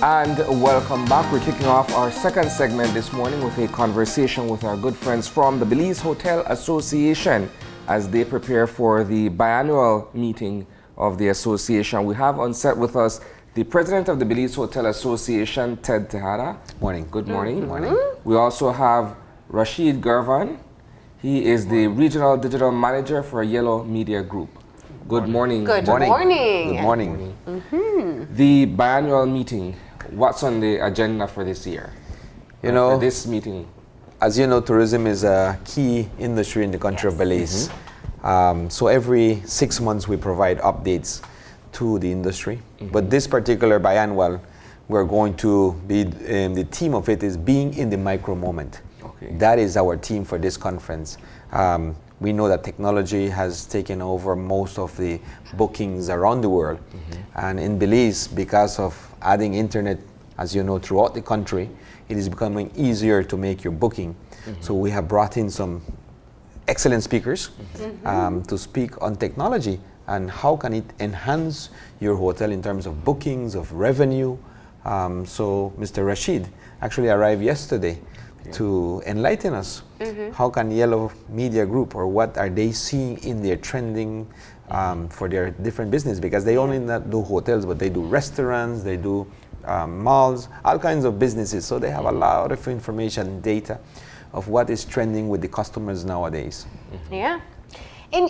And welcome back. We're kicking off our second segment this morning with a conversation with our good friends from the Belize Hotel Association as they prepare for the biannual meeting of the association. We have on set with us the president of the Belize Hotel Association, Tejada. Morning. Good morning. Good morning. We also have Rasheed Girvan. He is the regional digital manager for Yello Media Group. Good morning. Good morning. Good morning. The biannual meeting, what's on the agenda for this year? For this meeting? As you know, tourism is a key industry in the country of Belize. So every 6 months we provide updates to the industry. But this particular biannual, we're going to be, the theme of it is being in the micro moment. Okay. That is our theme for this conference. We know that technology has taken over most of the bookings around the world. And in Belize, because of adding internet, as you know, throughout the country, it is becoming easier to make your booking. So we have brought in some excellent speakers to speak on technology and how can it enhance your hotel in terms of bookings, of revenue. So Mr. Rasheed actually arrived yesterday to enlighten us. How can Yello Media Group, or what are they seeing in their trending for their different business? Because they only not do hotels, but they do restaurants, they do malls, all kinds of businesses. So they have a lot of information, data of what is trending with the customers nowadays. Yeah. And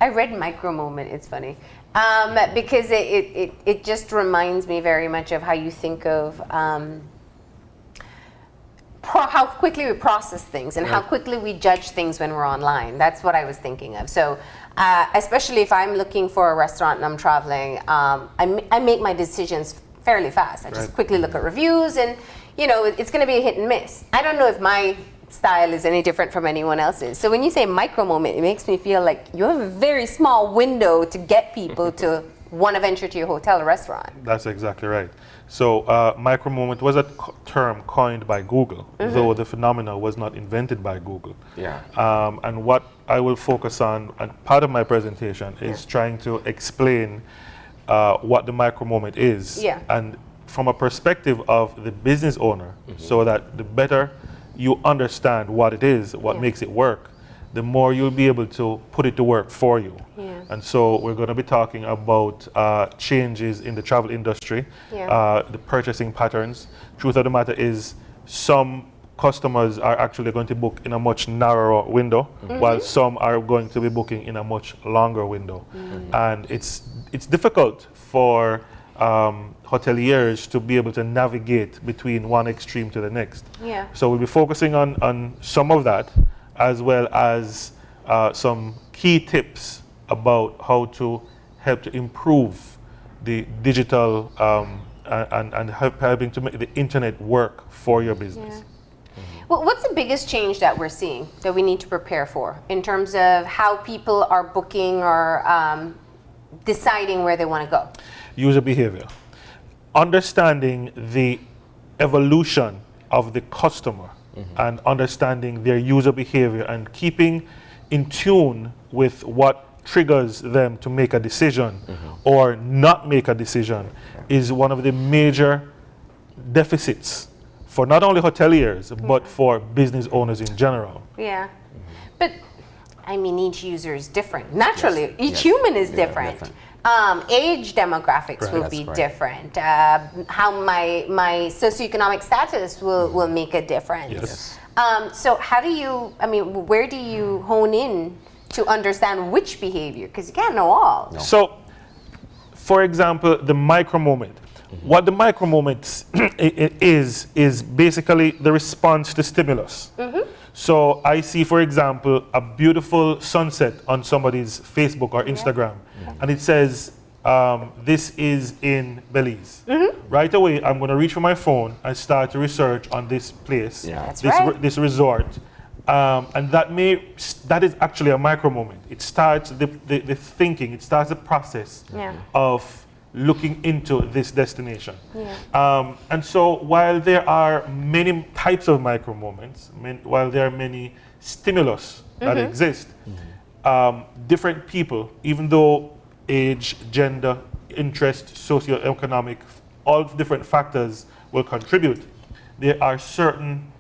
I read Micro Moment, it's funny, because it just reminds me very much of how you think of how quickly we process things and how quickly we judge things when we're online. That's what I was thinking of. So especially if I'm looking for a restaurant and I'm traveling, I make my decisions fairly fast. I just quickly look at reviews and, it's going to be a hit and miss. I don't know if my style is any different from anyone else's. So when you say micro moment, it makes me feel like you have a very small window to get people to want to venture to your hotel or restaurant. That's exactly right. So micro moment was a term coined by Google, though the phenomena was not invented by Google. Yeah. And what I will focus on, and part of my presentation, is trying to explain what the micro moment is. Yeah. And from a perspective of the business owner, so that the better you understand what it is, what makes it work, the more you'll be able to put it to work for you. Yeah. And so we're going to be talking about changes in the travel industry, the purchasing patterns. Truth of the matter is some customers are actually going to book in a much narrower window, while some are going to be booking in a much longer window. And it's difficult for hoteliers to be able to navigate between one extreme to the next. Yeah. So we'll be focusing on some of that, as well as some key tips about how to help to improve the digital and helping to make the internet work for your business. Well, what's the biggest change that we're seeing that we need to prepare for in terms of how people are booking or deciding where they want to go? User behavior. Understanding the evolution of the customer and understanding their user behavior and keeping in tune with what triggers them to make a decision or not make a decision is one of the major deficits for not only hoteliers but for business owners in general. Yeah. But I mean, each user is different. Naturally, each human is different. Age demographics will be different. How my socioeconomic status will make a difference. Yes. So how do you, where do you hone in to understand which behavior? Because you can't know all. No. So, for example, the micro moment. What the micro moment is basically the response to stimulus. So I see, for example, a beautiful sunset on somebody's Facebook or Instagram, and it says, this is in Belize. Right away, I'm going to reach for my phone and start to research on this place, this resort. And that is actually a micro moment. It starts the thinking, it starts the process of looking into this destination. And so while there are many types of micro moments, while there are many stimulus that exist, different people, even though age, gender, interest, socioeconomic, all different factors will contribute, there are certain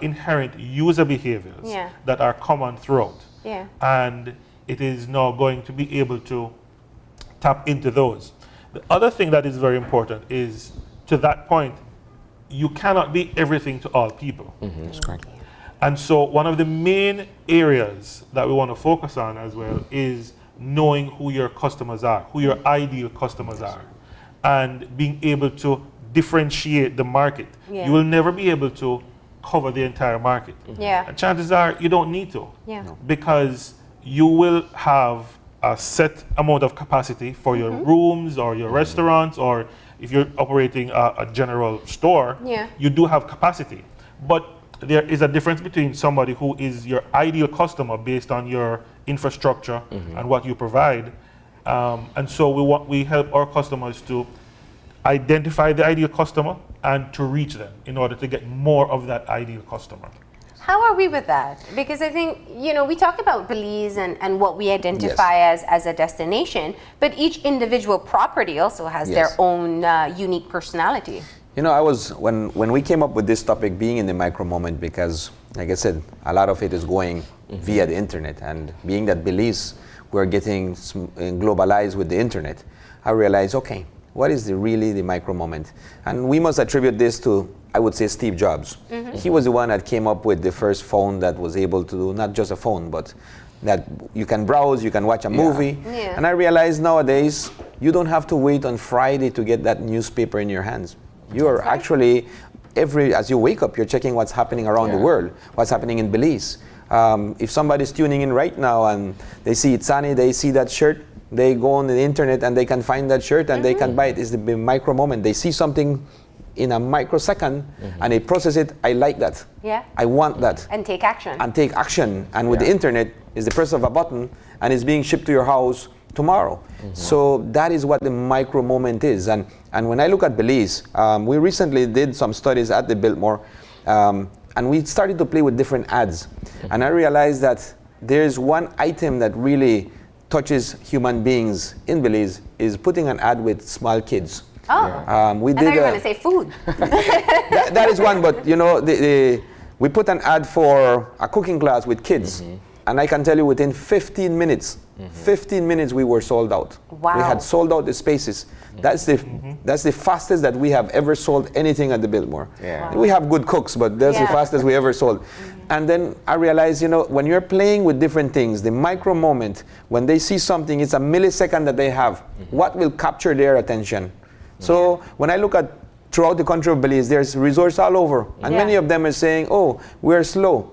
inherent user behaviors that are common throughout. Yeah. And it is now going to be able to tap into those. The other thing that is very important is, to that point, you cannot be everything to all people. That's correct. And so one of the main areas that we want to focus on as well is knowing who your customers are, who your ideal customers are, and being able to differentiate the market. Yeah. You will never be able to cover the entire market. Yeah. And chances are you don't need to. Yeah. No. Because you will have a set amount of capacity for your rooms or your restaurants, or if you're operating a general store, you do have capacity. But there is a difference between somebody who is your ideal customer based on your infrastructure and what you provide. And so we help our customers to identify the ideal customer and to reach them in order to get more of that ideal customer. How are we with that? Because I think, we talk about Belize and what we identify as a destination, but each individual property also has their own unique personality. When we came up with this topic, being in the micro moment, because like I said, a lot of it is going via the internet, and being that Belize, we're getting globalized with the internet, I realized, okay, what is really the micro moment? And we must attribute this to, I would say, Steve Jobs. He was the one that came up with the first phone that was able to do not just a phone, but that you can browse, you can watch a movie. Yeah. And I realized nowadays, you don't have to wait on Friday to get that newspaper in your hands. You are actually, as you wake up, you're checking what's happening around the world, what's happening in Belize. If somebody's tuning in right now and they see it's sunny, they see that shirt, they go on the internet and they can find that shirt and they can buy it. It's the micro moment. They see something in a microsecond and they process it. I like that. Yeah. I want that. And take action. And with the internet, it's the press of a button and it's being shipped to your house tomorrow. So that is what the micro moment is. And when I look at Belize, we recently did some studies at the Biltmore, and we started to play with different ads. And I realized that there's one item that really touches human beings in Belize, is putting an ad with small kids. Oh, we and did. now you're going to say food. that is one, but we put an ad for a cooking class with kids, and I can tell you within 15 minutes, 15 minutes we were sold out. Wow. We had sold out the spaces. That's the fastest that we have ever sold anything at the Biltmore. Yeah. We have good cooks, but that's the fastest we ever sold. And then I realized, when you're playing with different things, the micro moment, when they see something, it's a millisecond that they have. What will capture their attention? So when I look at throughout the country of Belize, there's resorts all over, and many of them are saying, "Oh, we're slow."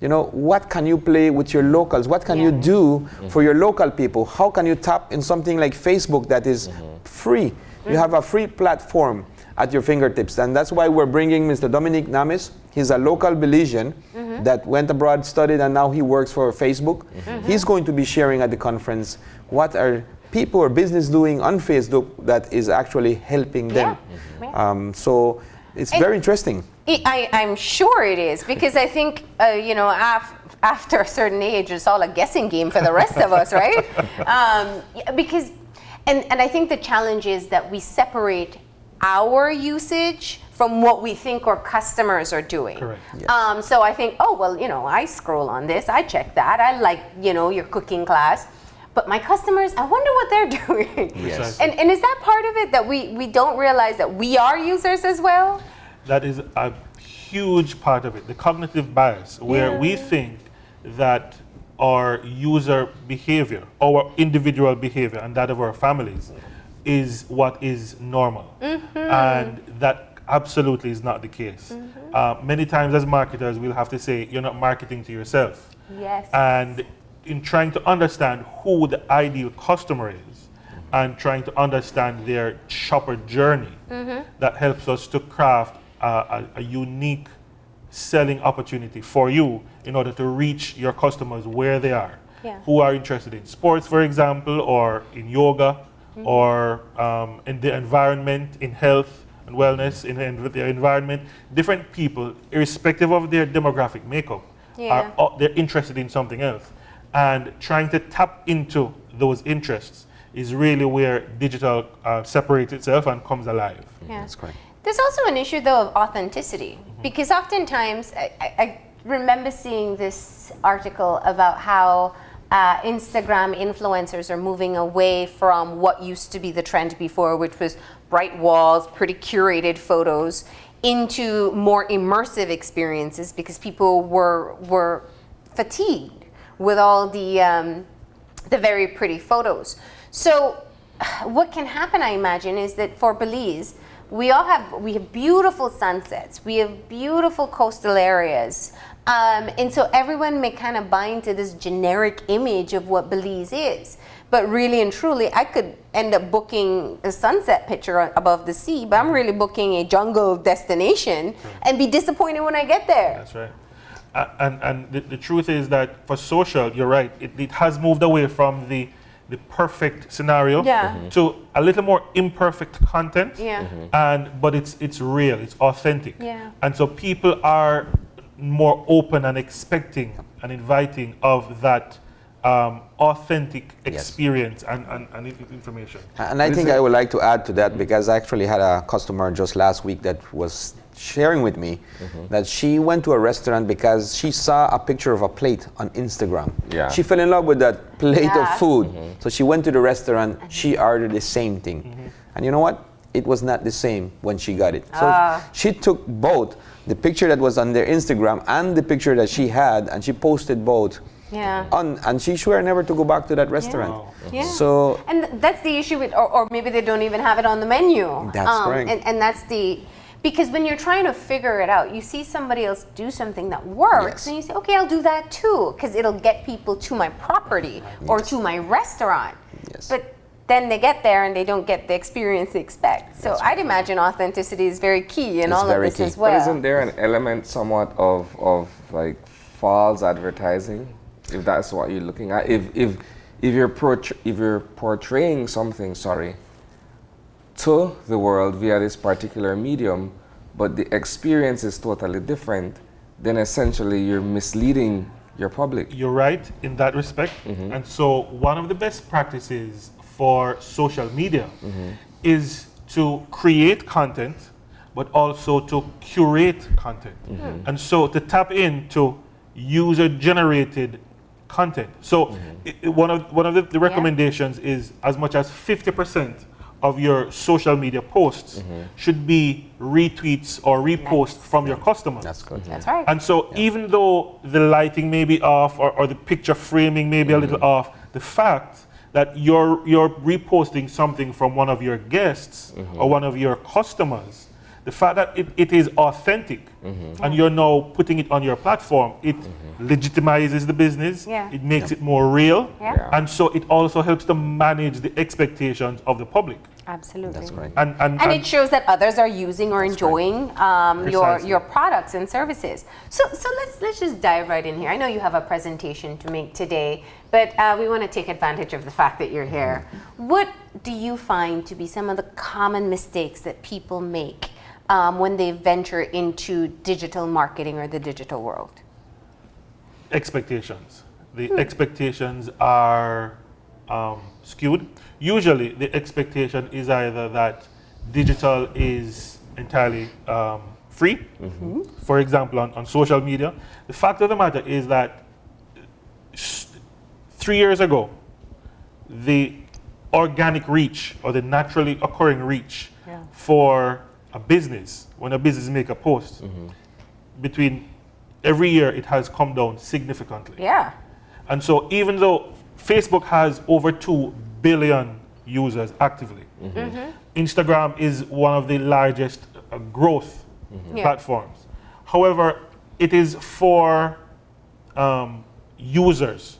What can you play with your locals? What can you do for your local people? How can you tap in something like Facebook that is free? You have a free platform at your fingertips, and that's why we're bringing Mr. Dominic Namis. He's a local Belizean that went abroad, studied, and now he works for Facebook. He's going to be sharing at the conference what are people or business doing on Facebook that is actually helping them. So it's very interesting. I'm sure it is, because I think, after a certain age, it's all a guessing game for the rest of us, right? Because, and I think the challenge is that we separate our usage from what we think our customers are doing. Correct. Yes. So I think, I scroll on this, I check that, I like, your cooking class. But my customers, I wonder what they're doing. Yes. And is that part of it, that we don't realize that we are users as well? That is a huge part of it, the cognitive bias, where we think that our user behavior, our individual behavior, and that of our families is what is normal. And that absolutely is not the case. Many times as marketers, we'll have to say, you're not marketing to yourself. Yes. And in trying to understand who the ideal customer is and trying to understand their shopper journey, that helps us to craft a unique selling opportunity for you in order to reach your customers where they are, who are interested in sports, for example, or in yoga, or in the environment, in health and wellness, in the environment. Different people, irrespective of their demographic makeup, they're interested in something else. And trying to tap into those interests is really where digital separates itself and comes alive. Yeah. That's correct. There's also an issue, though, of authenticity, because oftentimes I remember seeing this article about how Instagram influencers are moving away from what used to be the trend before, which was bright walls, pretty curated photos, into more immersive experiences because people were fatigued with all the very pretty photos. So what can happen, I imagine, is that for Belize, we have beautiful sunsets, we have beautiful coastal areas, and so everyone may kind of buy into this generic image of what Belize is. But really and truly, I could end up booking a sunset picture above the sea, but I'm really booking a jungle destination and be disappointed when I get there. That's right. And the truth is that for social, you're right, it has moved away from the perfect scenario to a little more imperfect content. But it's real, it's authentic. And so people are more open and expecting and inviting of that authentic experience and information. And I think I would like to add to that, because I actually had a customer just last week that was sharing with me that she went to a restaurant because she saw a picture of a plate on Instagram. She fell in love with that plate of food. So she went to the restaurant, she ordered the same thing. And you know what? It was not the same when she got it. So she took both, the picture that was on their Instagram and the picture that she had, and she posted both. And she swore never to go back to that restaurant. So, and that's the issue with, or maybe they don't even have it on the menu. That's correct. And that's because when you're trying to figure it out, you see somebody else do something that works, and you say, okay, I'll do that too, because it'll get people to my property or to my restaurant. But then they get there and they don't get the experience they expect. So I'd imagine authenticity is very key in all of this as well. But isn't there an element somewhat of like false advertising, if that's what you're looking at? If you're portraying something, to the world via this particular medium, but the experience is totally different, then essentially you're misleading your public. You're right in that respect. And so one of the best practices for social media is to create content, but also to curate content. And so to tap into user-generated content. So one of the recommendations is as much as 50% of your social media posts should be retweets or reposts from your customers. that's good. That's right. And so even though the lighting may be off or the picture framing may be a little off, the fact that you're reposting something from one of your guests or one of your customers, the fact that it is authentic and you're now putting it on your platform, it legitimizes the business, it makes it more real, and so it also helps to manage the expectations of the public. Absolutely. That's great. And it shows that others are using or enjoying your products and services. So let's just dive right in here. I know you have a presentation to make today, but we want to take advantage of the fact that you're here. What do you find to be some of the common mistakes that people make when they venture into digital marketing or the digital world? Expectations. The expectations are skewed. Usually the expectation is either that digital is entirely free. For example, on social media. The fact of the matter is that 3 years ago, the organic reach or the naturally occurring reach for a business, when a business make a post, between every year it has come down significantly. And so even though Facebook has over 2 billion users actively, Instagram is one of the largest growth platforms. However, it is for users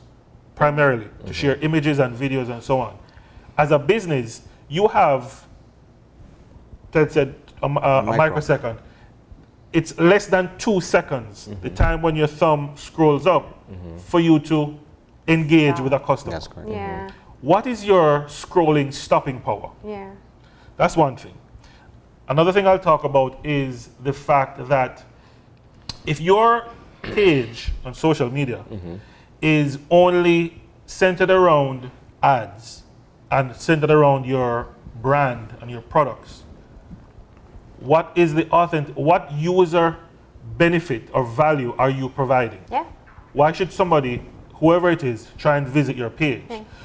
primarily to share images and videos and so on. As a business, you have, Ted said, a microsecond. It's less than 2 seconds, the time when your thumb scrolls up, for you to engage with a customer. That's correct. What is your scrolling stopping power? That's one thing. Another thing I'll talk about is the fact that if your page on social media is only centered around ads and centered around your brand and your products, what is the what user benefit or value are you providing? Yeah. Why should somebody, whoever it is, try and visit your page?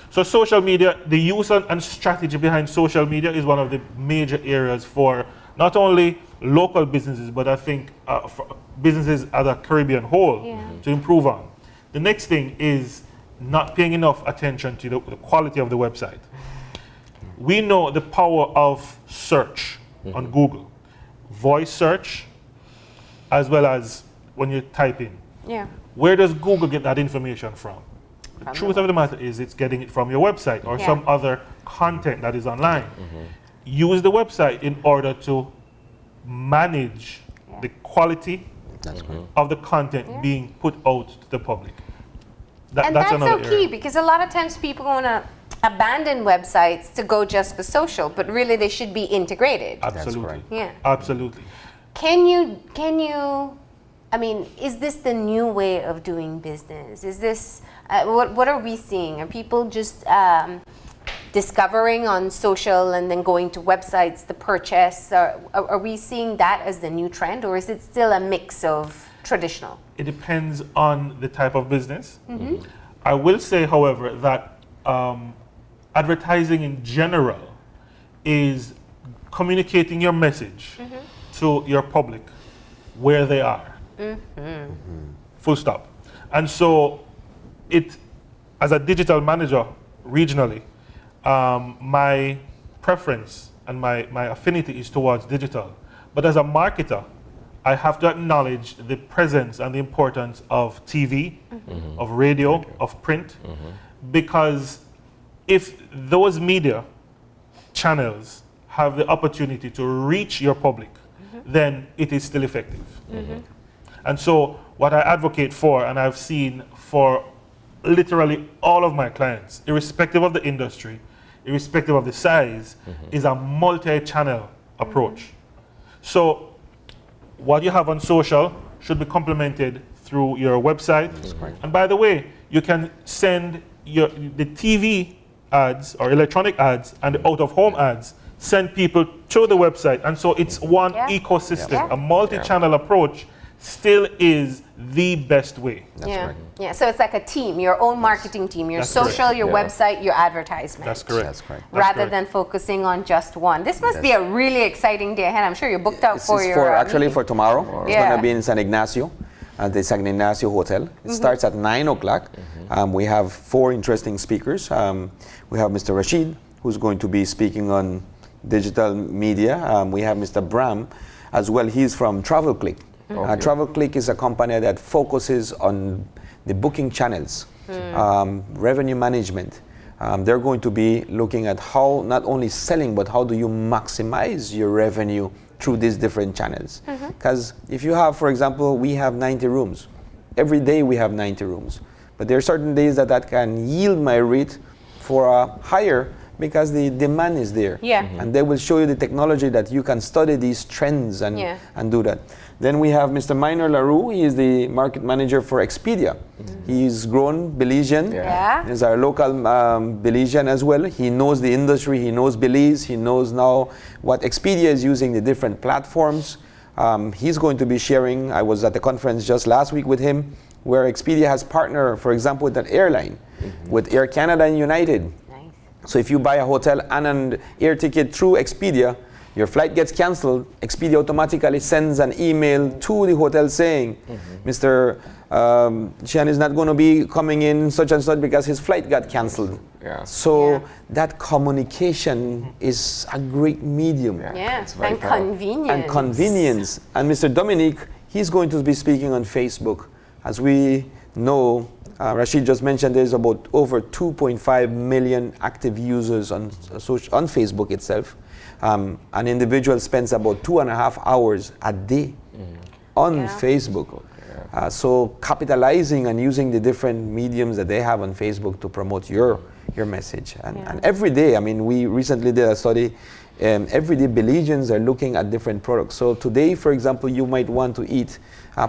So social media, the use and strategy behind social media is one of the major areas for not only local businesses, but I think for businesses as a Caribbean whole to improve on. The next thing is not paying enough attention to the quality of the website. We know the power of search on Google, voice search, as well as when you type in. Yeah. Where does Google get that information from? The truth of the matter is it's getting it from your website or some other content that is online. Use the website in order to manage the quality of the content being put out to the public. That's so another key area. because a lot of times people want to abandon websites to go just for social, but really they should be integrated. Absolutely. correct. Yeah. Absolutely. Can you, I mean, is this the new way of doing business? Is this, what are we seeing? Are people just discovering on social and then going to websites to purchase? Are we seeing that as the new trend, or is it still a mix of traditional? It depends on the type of business. I will say, however, that advertising in general is communicating your message to your public where they are. Full stop. And so as a digital manager regionally, my preference and my affinity is towards digital. But as a marketer, I have to acknowledge the presence and the importance of TV, of radio, of print, because if those media channels have the opportunity to reach your public, then it is still effective. And so what I advocate for, and I've seen for literally all of my clients, irrespective of the industry, irrespective of the size, is a multi-channel approach. So what you have on social should be complemented through your website. And by the way, you can send the TV ads or electronic ads and the out-of-home ads, send people to the website. And so it's one ecosystem. A multi-channel approach still is the best way. Yeah, so it's like a team, your own marketing team, your social, your website, your advertisement. That's correct. That's correct. Rather than focusing on just one. This must be a really exciting day ahead. I'm sure you're booked out It's for your actually meeting. for tomorrow. It's going to be in San Ignacio at the San Ignacio Hotel. It starts at 9 o'clock. We have 4 interesting speakers. We have Mr. Rasheed, who's going to be speaking on digital media. We have Mr. Bram as well. He's from Travel Click. Travel Click is a company that focuses on the booking channels, revenue management. They're going to be looking at how not only selling, but how do you maximize your revenue through these different channels. Because if you have, for example, we have 90 rooms. Every day we have 90 rooms. But there are certain days that can yield my rate for a higher because the demand is there. And they will show you the technology that you can study these trends and do that. Then we have Mr. Minor LaRue. He is the market manager for Expedia. He's grown Belizean. He's our local Belizean as well. He knows the industry. He knows Belize. He knows now what Expedia is using, the different platforms. He's going to be sharing. I was at the conference just last week with him, where Expedia has partnered, for example, with an airline, with Air Canada and United. So if you buy a hotel and an air ticket through Expedia, your flight gets canceled, Expedia automatically sends an email to the hotel saying, Mr. Chan is not going to be coming in such and such because his flight got canceled. So that communication is a great medium. And convenience. And convenience. And Mr. Dominique, he's going to be speaking on Facebook. As we know, Rasheed just mentioned there's about over 2.5 million active users on Facebook itself. An individual spends about 2.5 hours a day on Facebook. So capitalizing and using the different mediums that they have on Facebook to promote your message. And every day, I mean, we recently did a study everyday Belizeans are looking at different products. So today, for example, you might want to eat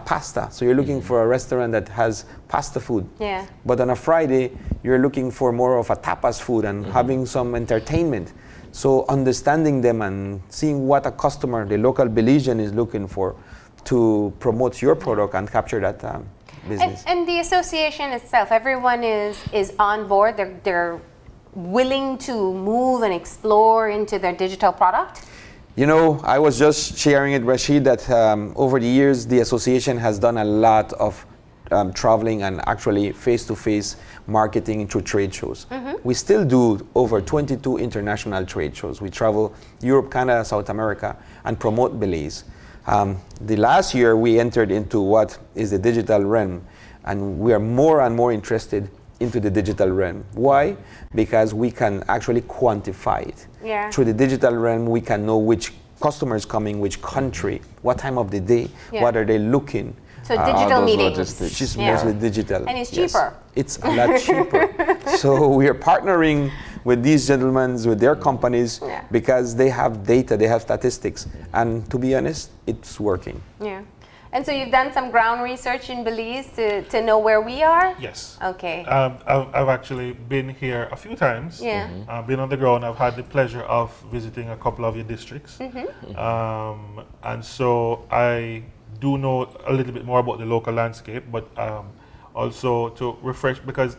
pasta. So you're looking for a restaurant that has pasta food. Yeah. But on a Friday, you're looking for more of a tapas food and having some entertainment. So understanding them and seeing what a customer, the local Belizean, is looking for to promote your product and capture that business. And the association itself, everyone is on board. They're willing to move and explore into their digital product? You know, I was just sharing it, Rasheed, that over the years, the association has done a lot of traveling and actually face-to-face marketing through trade shows. We still do over 22 international trade shows. We travel Europe, Canada, South America, and promote Belize. The last year, we entered into what is the digital realm, and we are more and more interested into the digital realm. Why? Because we can actually quantify it. Yeah. Through the digital realm, we can know which customer is coming, which country, what time of the day, what are they looking. So digital those meetings. logistics. Which is mostly digital. And it's Yes. cheaper. It's a lot cheaper. So we are partnering with these gentlemen, with their companies, because they have data, they have statistics. And to be honest, it's working. Yeah. And so you've done some ground research in Belize to know where we are? Yes. Okay. I've actually been here a few times. Yeah. I've been on the ground. I've had the pleasure of visiting a couple of your districts. And so I do know a little bit more about the local landscape, but also to refresh, because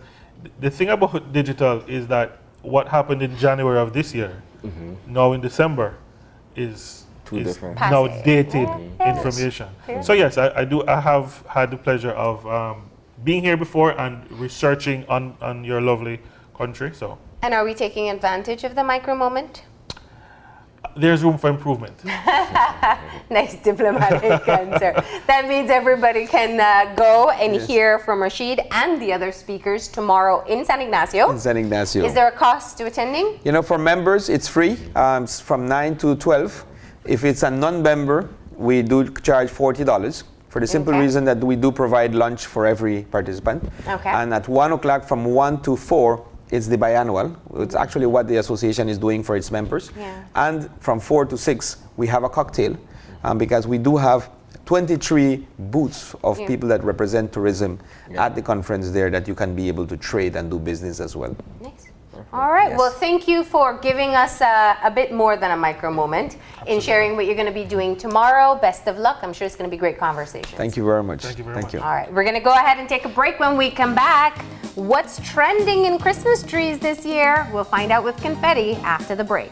the thing about digital is that what happened in January of this year, now in December, is different. now Passé. dated information. So yes, I have had the pleasure of being here before and researching on your lovely country. So And are we taking advantage of the micro moment? there's room for improvement. Nice diplomatic answer. That means everybody can go and hear from Rasheed and the other speakers tomorrow in San Ignacio. In San Ignacio. Is there a cost to attending? You know, for members, it's free. It's from 9 to 12. If it's a non-member, we do charge $40 for the simple reason that we do provide lunch for every participant. Okay. And at 1 o'clock from 1 to 4, it's the biannual. It's actually what the association is doing for its members. Yeah. And from 4 to 6, we have a cocktail because we do have 23 booths of people that represent tourism at the conference there that you can be able to trade and do business as well. Nice. All right. Yes. Well, thank you for giving us a bit more than a micro moment in sharing what you're going to be doing tomorrow. Best of luck. I'm sure it's going to be great conversation. Thank you very much. Thank you very much. All right. We're going to go ahead and take a break. When we come back, what's trending in Christmas trees this year? We'll find out with confetti after the break.